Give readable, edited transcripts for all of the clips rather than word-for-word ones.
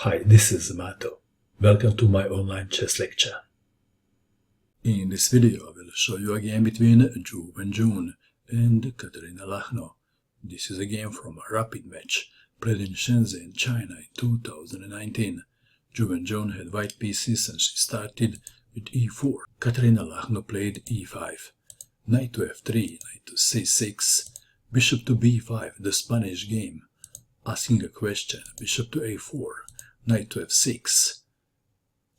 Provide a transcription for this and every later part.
Hi, this is Mato. Welcome to my online chess lecture. In this video I will show you a game between Wenjun and Kateryna Lagno. This is a game from a rapid match played in Shenzen, China in 2019. Wenjun had white pieces and she started with e4. Kateryna Lagno played e5. Knight to f3, knight to c6, bishop to b5, the Spanish game. Asking a question, bishop to a4, knight to f6.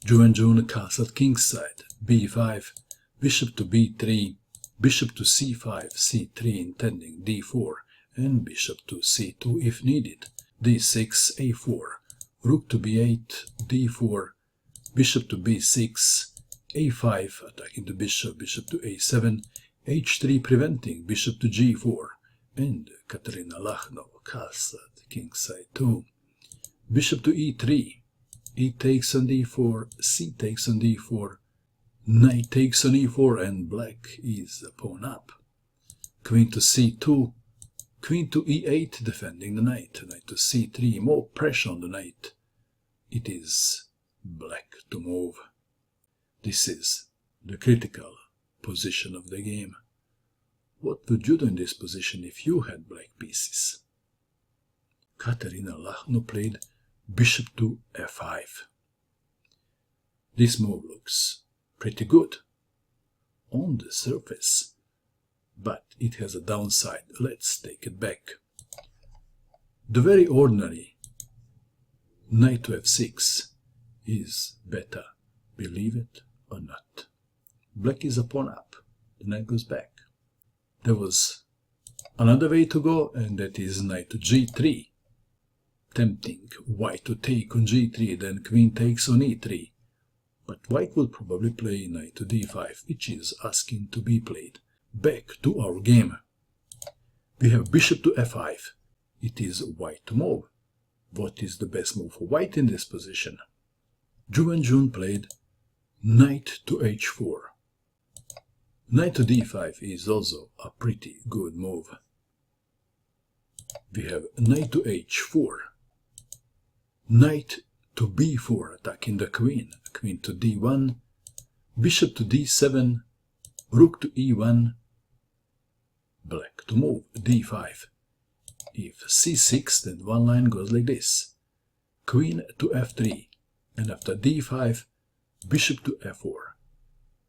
Wenjun castled kingside, b5, bishop to b3, bishop to c5, c3 intending d4, and bishop to c2 if needed, d6, a4, rook to b8, d4, bishop to b6, a5 attacking the bishop, bishop to a7, h3 preventing bishop to g4, and Kateryna Lagno castled kingside too. Bishop to e3, e takes on d4, c takes on d4, knight takes on e4, and black is a pawn up. Queen to c2, queen to e8 defending the knight, knight to c3, more pressure on the knight. It is black to move. This is the critical position of the game. What would you do in this position if you had black pieces? Kateryna Lagno played bishop to f5. This move looks pretty good on the surface, but it has a downside. Let's take it back. The very ordinary knight to f6 is better, believe it or not. Black is a pawn up, the knight goes back. There was another way to go, and that is knight to g3, tempting white to take on g3, then queen takes on e3. But white will probably play knight to d5, which is asking to be played. Back to our game. We have bishop to f5. It is white to move. What is the best move for white in this position? Wenjun played knight to h4. Knight to d5 is also a pretty good move. We have knight to h4. Knight to b4 attacking the queen, queen to d1, bishop to d7, rook to e1, black to move, d5. If c6, then one line goes like this, queen to f3, and after d5, bishop to f4.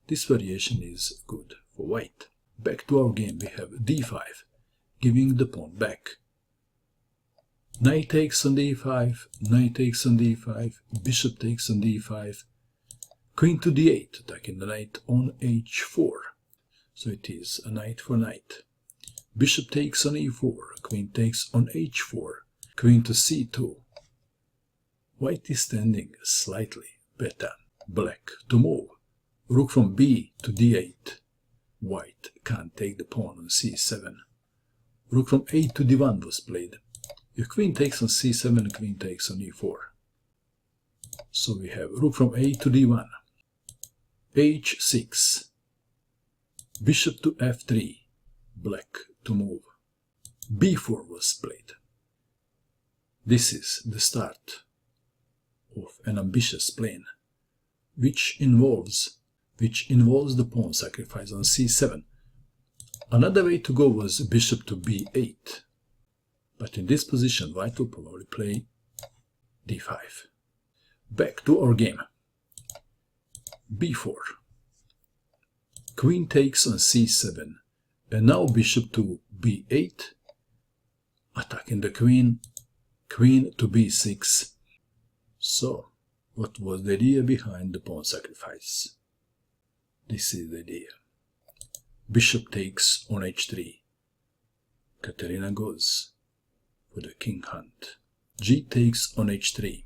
This variation is good for white. Back to our game, we have d5, giving the pawn back. Knight takes on d5, knight takes on d5, bishop takes on d5, queen to d8, attacking the knight on h4. So it is a knight for knight. Bishop takes on e4, queen takes on h4, queen to c2. White is standing slightly better. Black to move. Rook from b to d8. White can't take the pawn on c7. Rook from a to d1 was played. If queen takes on c7, queen takes on e4. So we have rook from a to d1, h6, bishop to f3, black to move. b4 was played. This is the start of an ambitious plan, which involves the pawn sacrifice on c7. Another way to go was bishop to b8. But in this position, white will probably play d5. Back to our game. b4. Queen takes on c7. And now bishop to b8. Attacking the queen. Queen to b6. So, what was the idea behind the pawn sacrifice? This is the idea. Bishop takes on h3. Kateryna goes for the king hunt. G takes on h3.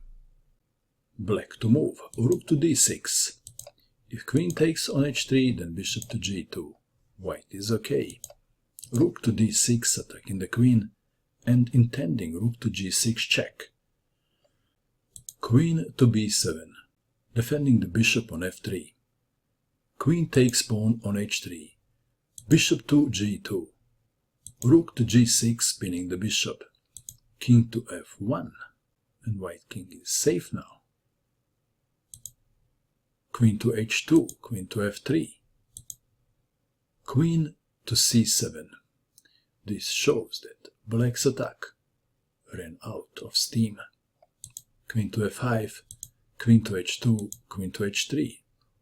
Black to move. Rook to d6. If queen takes on h3, then bishop to g2. White is okay. Rook to d6, attacking the queen, and intending rook to g6 check. Queen to b7, defending the bishop on f3. Queen takes pawn on h3. Bishop to g2. Rook to g6, pinning the bishop. King to f1, and white king is safe now. Queen to h2, queen to f3, queen to c7. This shows that black's attack ran out of steam. Queen to f5, queen to h2, queen to h3,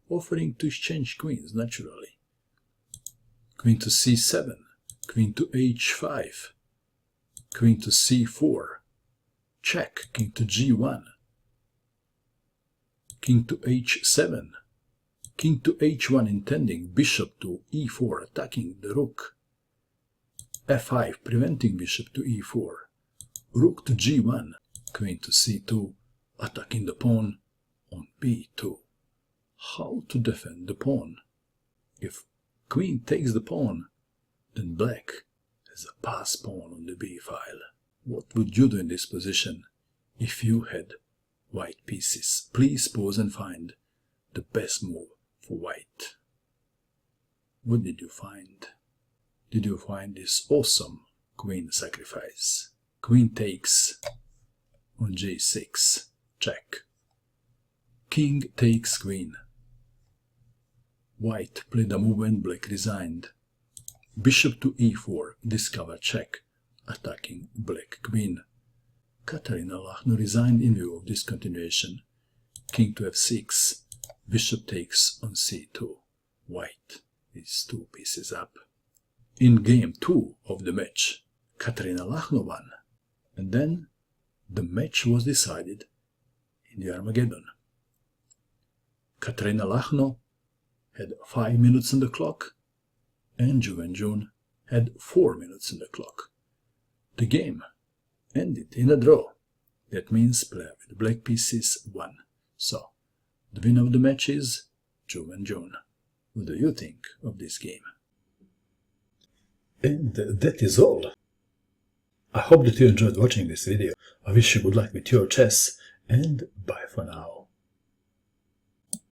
offering to exchange queens naturally. Queen to c7, queen to h5, queen to c4, check, king to g1, king to h7, king to h1 intending bishop to e4 attacking the rook, f5 preventing bishop to e4, rook to g1, queen to c2 attacking the pawn on b2. How to defend the pawn? If queen takes the pawn, then black has a pass pawn on the b file. What would you do in this position if you had white pieces? Please pause and find the best move for white. What did you find? Did you find this awesome queen sacrifice? Queen takes on g6, check. King takes queen. White played a move and black resigned. Bishop to e4, discover check, attacking black queen. Kateryna Lagno resigned in view of this continuation. King to f6, bishop takes on c2. White is 2 pieces up. In game 2 of the match, Kateryna Lagno won, and then the match was decided in the Armageddon. Kateryna Lagno had 5 minutes on the clock, and Wenjun had 4 minutes on the clock. The game ended in a draw. That means player with black pieces won. So, the winner of the match is Wenjun. What do you think of this game? And that is all. I hope that you enjoyed watching this video. I wish you good luck with your chess, and bye for now.